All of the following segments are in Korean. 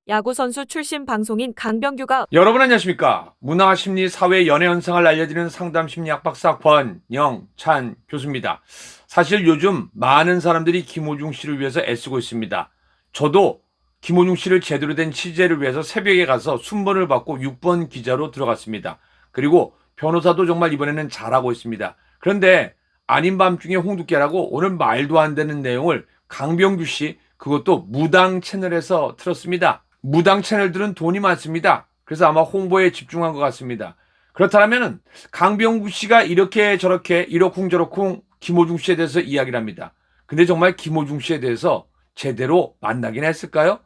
야구선수 출신 방송인 강병규가 여러분 안녕하십니까? 문화, 심리, 사회, 연애 현상을 알려드리는 상담심리학 박사 권영찬 교수입니다. 사실 요즘 많은 사람들이 김호중 씨를 위해서 애쓰고 있습니다. 저도 김호중 씨를 제대로 된 취재를 위해서 새벽에 가서 순번을 받고 6번 기자로 들어갔습니다. 그리고 변호사도 정말 이번에는 잘하고 있습니다. 그런데 아닌 밤중에 홍두깨라고 오늘 말도 안 되는 내용을 강병규 씨, 그것도 무당 채널에서 틀었습니다. 무당 채널들은 돈이 많습니다. 그래서 아마 홍보에 집중한 것 같습니다. 그렇다면 강병구 씨가 이렇게 저렇게 이러쿵저러쿵 김호중 씨에 대해서 이야기를 합니다. 근데 정말 김호중 씨에 대해서 제대로 만나긴 했을까요?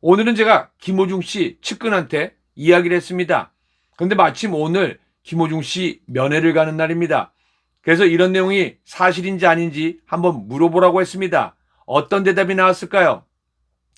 오늘은 제가 김호중 씨 측근한테 이야기를 했습니다. 그런데 마침 오늘 김호중 씨 면회를 가는 날입니다. 그래서 이런 내용이 사실인지 아닌지 한번 물어보라고 했습니다. 어떤 대답이 나왔을까요?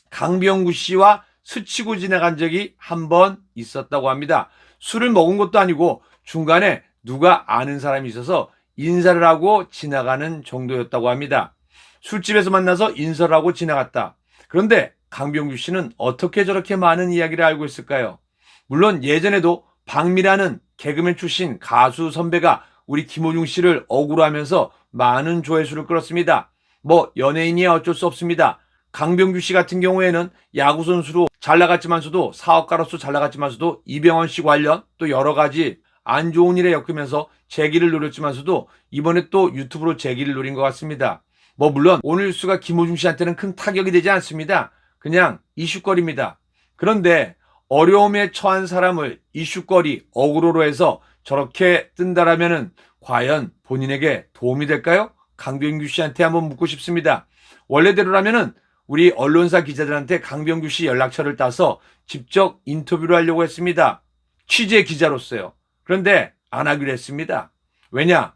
강병구 씨와 스치고 지나간 적이 한 번 있었다고 합니다. 술을 먹은 것도 아니고 중간에 누가 아는 사람이 있어서 인사를 하고 지나가는 정도였다고 합니다. 술집에서 만나서 인사를 하고 지나갔다. 그런데 강병규 씨는 어떻게 저렇게 많은 이야기를 알고 있을까요? 물론 예전에도 박미라는 개그맨 출신 가수 선배가 우리 김호중 씨를 억울하면서 많은 조회수를 끌었습니다. 뭐 연예인이야 어쩔 수 없습니다. 강병규 씨 같은 경우에는 야구 선수로 잘 나갔지만서도 사업가로서 잘 나갔지만서도 이병헌 씨 관련 또 여러 가지 안 좋은 일에 엮이면서 재기를 노렸지만서도 이번에 또 유튜브로 재기를 노린 것 같습니다. 뭐 물론 오늘 뉴스가 김호중 씨한테는 큰 타격이 되지 않습니다. 그냥 이슈거리입니다. 그런데 어려움에 처한 사람을 이슈거리, 어그로로 해서 저렇게 뜬다라면은 과연 본인에게 도움이 될까요? 강병규 씨한테 한번 묻고 싶습니다. 원래대로라면은 우리 언론사 기자들한테 강병규 씨 연락처를 따서 직접 인터뷰를 하려고 했습니다. 취재 기자로서요. 그런데 안 하기로 했습니다. 왜냐?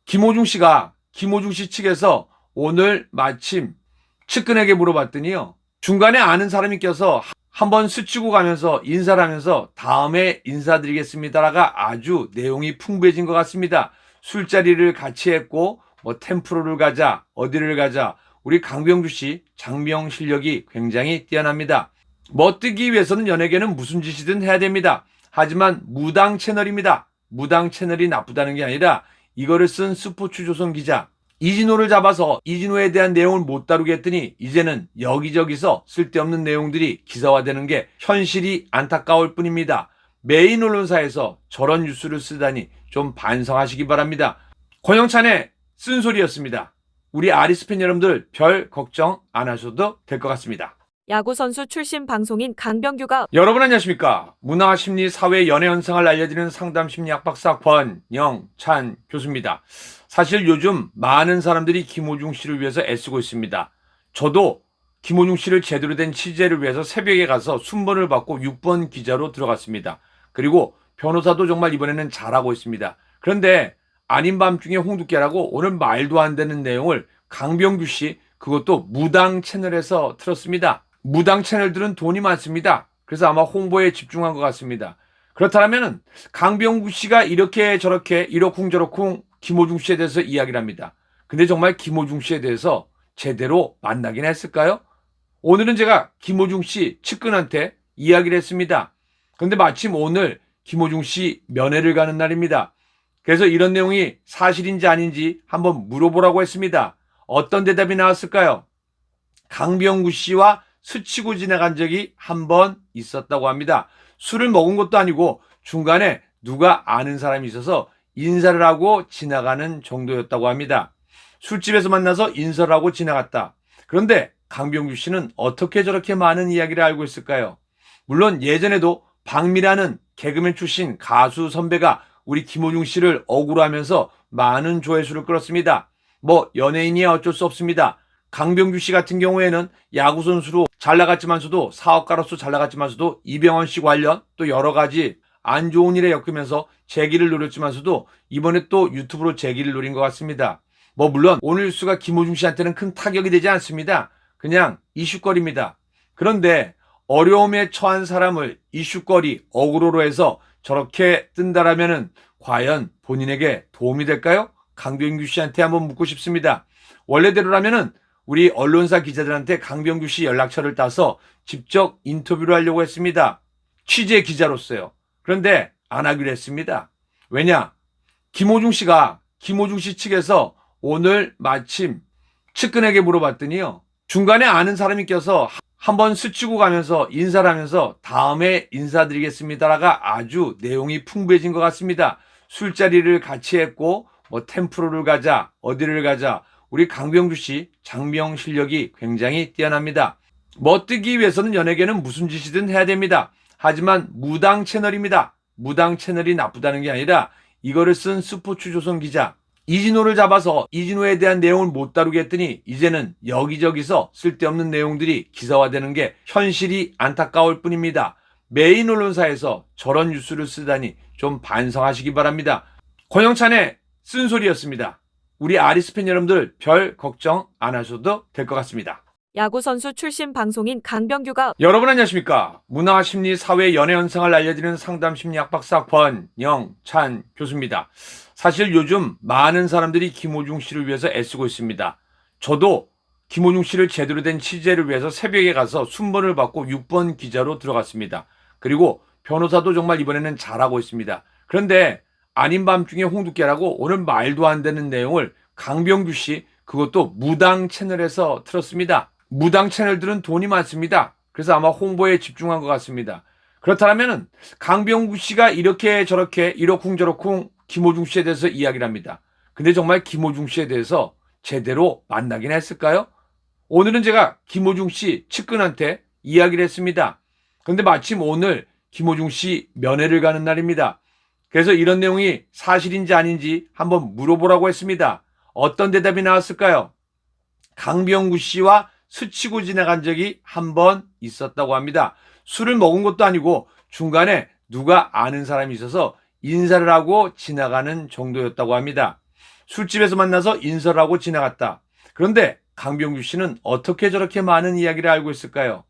김호중 씨 측에서 오늘 마침 측근에게 물어봤더니요. 중간에 아는 사람이 껴서 한번 스치고 가면서 인사를 하면서 다음에 인사드리겠습니다라가 아주 내용이 풍부해진 것 같습니다. 술자리를 같이 했고 뭐 템프로를 가자, 어디를 가자. 우리 강병규 씨 장명 실력이 굉장히 뛰어납니다. 멋뜨기 위해서는 연예계는 무슨 짓이든 해야 됩니다. 하지만 무당 채널입니다. 무당 채널이 나쁘다는 게 아니라 이거를 쓴 스포츠조선 기자 이진호를 잡아서 이진호에 대한 내용을 못 다루게 했더니 이제는 여기저기서 쓸데없는 내용들이 기사화되는 게 현실이 안타까울 뿐입니다. 메인 언론사에서 저런 뉴스를 쓰다니 좀 반성하시기 바랍니다. 권영찬의 쓴소리였습니다. 우리 아리스 팬 여러분들 별 걱정 안 하셔도 될 것 같습니다. 야구선수 출신 방송인 강병규가 여러분 안녕하십니까? 문화, 심리, 사회, 연애 현상을 알려드리는 상담심리학 박사 권영찬 교수입니다. 사실 요즘 많은 사람들이 김호중 씨를 위해서 애쓰고 있습니다. 저도 김호중 씨를 제대로 된 취재를 위해서 새벽에 가서 순번을 받고 6번 기자로 들어갔습니다. 그리고 변호사도 정말 이번에는 잘하고 있습니다. 그런데 아닌 밤중에 홍두깨라고 오늘 말도 안 되는 내용을 강병규 씨, 그것도 무당 채널에서 틀었습니다. 무당 채널들은 돈이 많습니다. 그래서 아마 홍보에 집중한 것 같습니다. 그렇다면 강병규 씨가 이렇게 저렇게 이러쿵저러쿵 김호중 씨에 대해서 이야기를 합니다. 근데 정말 김호중 씨에 대해서 제대로 만나긴 했을까요? 오늘은 제가 김호중 씨 측근한테 이야기를 했습니다. 그런데 마침 오늘 김호중 씨 면회를 가는 날입니다. 그래서 이런 내용이 사실인지 아닌지 한번 물어보라고 했습니다. 어떤 대답이 나왔을까요? 강병구 씨와 스치고 지나간 적이 한 번 있었다고 합니다. 술을 먹은 것도 아니고 중간에 누가 아는 사람이 있어서 인사를 하고 지나가는 정도였다고 합니다. 술집에서 만나서 인사를 하고 지나갔다. 그런데 강병규 씨는 어떻게 저렇게 많은 이야기를 알고 있을까요? 물론 예전에도 박미라는 개그맨 출신 가수 선배가 우리 김호중 씨를 억울하면서 많은 조회수를 끌었습니다. 뭐 연예인이야 어쩔 수 없습니다. 강병규 씨 같은 경우에는 야구 선수로 잘 나갔지만서도 사업가로서 잘 나갔지만서도 이병헌 씨 관련 또 여러 가지 안 좋은 일에 엮이면서 재기를 노렸지만서도 이번에 또 유튜브로 재기를 노린 것 같습니다. 뭐 물론 오늘 뉴스가 김호중 씨한테는 큰 타격이 되지 않습니다. 그냥 이슈거리입니다. 그런데 어려움에 처한 사람을 이슈거리, 어그로로 해서 저렇게 뜬다라면은 과연 본인에게 도움이 될까요? 강병규 씨한테 한번 묻고 싶습니다. 원래대로라면은 우리 언론사 기자들한테 강병규 씨 연락처를 따서 직접 인터뷰를 하려고 했습니다. 취재 기자로서요. 그런데 안 하기로 했습니다. 왜냐? 김호중 씨 측에서 오늘 마침 측근에게 물어봤더니요. 중간에 아는 사람이 껴서 한번 스치고 가면서 인사를 하면서 다음에 인사드리겠습니다라가 아주 내용이 풍부해진 것 같습니다. 술자리를 같이 했고 뭐 템프로를 가자 어디를 가자 우리 강병주 씨 장명 실력이 굉장히 뛰어납니다. 멋뜨기 위해서는 연예계는 무슨 짓이든 해야 됩니다. 하지만 무당 채널입니다. 무당 채널이 나쁘다는 게 아니라 이거를 쓴 스포츠조선 기자 이진호를 잡아서 이진호에 대한 내용을 못 다루게 했더니 이제는 여기저기서 쓸데없는 내용들이 기사화되는 게 현실이 안타까울 뿐입니다. 메인 언론사에서 저런 뉴스를 쓰다니 좀 반성하시기 바랍니다. 권영찬의 쓴소리였습니다. 우리 아리스 팬 여러분들 별 걱정 안 하셔도 될 것 같습니다. 야구선수 출신 방송인 강병규가 여러분 안녕하십니까? 문화, 심리, 사회, 연애 현상을 알려드리는 상담 심리학 박사 권영찬 교수입니다. 사실 요즘 많은 사람들이 김호중 씨를 위해서 애쓰고 있습니다. 저도 김호중 씨를 제대로 된 취재를 위해서 새벽에 가서 순번을 받고 6번 기자로 들어갔습니다. 그리고 변호사도 정말 이번에는 잘하고 있습니다. 그런데 아닌 밤중에 홍두깨라고 오늘 말도 안 되는 내용을 강병규 씨 그것도 무당 채널에서 틀었습니다. 무당 채널들은 돈이 많습니다. 그래서 아마 홍보에 집중한 것 같습니다. 그렇다면 강병규 씨가 이렇게 저렇게 이러쿵저러쿵 김호중 씨에 대해서 이야기를 합니다. 근데 정말 김호중 씨에 대해서 제대로 만나긴 했을까요? 오늘은 제가 김호중 씨 측근한테 이야기를 했습니다. 근데 마침 오늘 김호중 씨 면회를 가는 날입니다. 그래서 이런 내용이 사실인지 아닌지 한번 물어보라고 했습니다. 어떤 대답이 나왔을까요? 강병구 씨와 스치고 지나간 적이 한 번 있었다고 합니다. 술을 먹은 것도 아니고 중간에 누가 아는 사람이 있어서 인사를 하고 지나가는 정도였다고 합니다. 술집에서 만나서 인사를 하고 지나갔다. 그런데 강병규 씨는 어떻게 저렇게 많은 이야기를 알고 있을까요?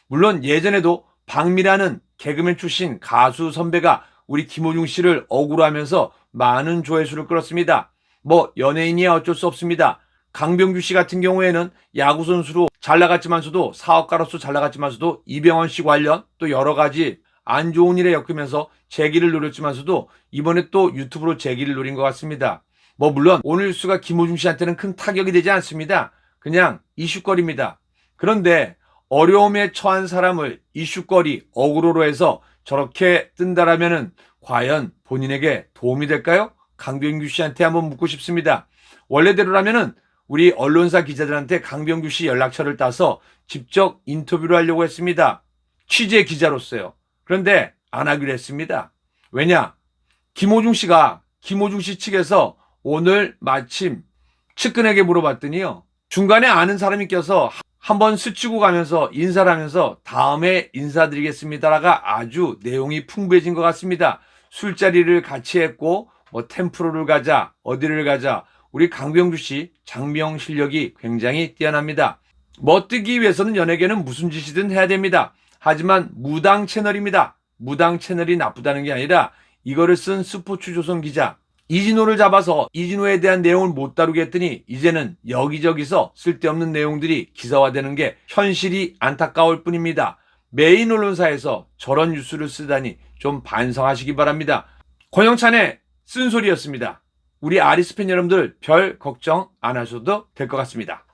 물론 예전에도 박미라는 개그맨 출신 가수 선배가 우리 김호중 씨를 억울하면서 많은 조회수를 끌었습니다. 뭐 연예인이야 어쩔 수 없습니다. 강병규 씨 같은 경우에는 야구선수로 잘 나갔지만서도 사업가로서 잘 나갔지만서도 이병헌 씨 관련 또 여러 가지 안 좋은 일에 엮이면서 재기를 노렸지만서도 이번에 또 유튜브로 재기를 노린 것 같습니다. 뭐 물론 오늘 뉴스가 김호중 씨한테는 큰 타격이 되지 않습니다. 그냥 이슈거리입니다. 그런데 어려움에 처한 사람을 이슈거리, 어그로로 해서 저렇게 뜬다라면은 과연 본인에게 도움이 될까요? 강병규 씨한테 한번 묻고 싶습니다. 원래대로라면은 우리 언론사 기자들한테 강병규 씨 연락처를 따서 직접 인터뷰를 하려고 했습니다. 취재 기자로서요. 그런데 안 하기로 했습니다. 왜냐? 김호중 씨 측에서 오늘 마침 측근에게 물어봤더니요. 중간에 아는 사람이 껴서 한번 스치고 가면서 인사를 하면서 다음에 인사드리겠습니다라가 아주 내용이 풍부해진 것 같습니다. 술자리를 같이 했고 뭐 템프로를 가자 어디를 가자 우리 강병주 씨 장명 실력이 굉장히 뛰어납니다. 멋뜨기 위해서는 연예계는 무슨 짓이든 해야 됩니다. 하지만 무당 채널입니다. 무당 채널이 나쁘다는 게 아니라 이거를 쓴 스포츠조선 기자 이진호를 잡아서 이진호에 대한 내용을 못 다루게 했더니 이제는 여기저기서 쓸데없는 내용들이 기사화되는 게 현실이 안타까울 뿐입니다. 메인 언론사에서 저런 뉴스를 쓰다니 좀 반성하시기 바랍니다. 권영찬의 쓴소리였습니다. 우리 아리스 팬 여러분들 별 걱정 안 하셔도 될 것 같습니다.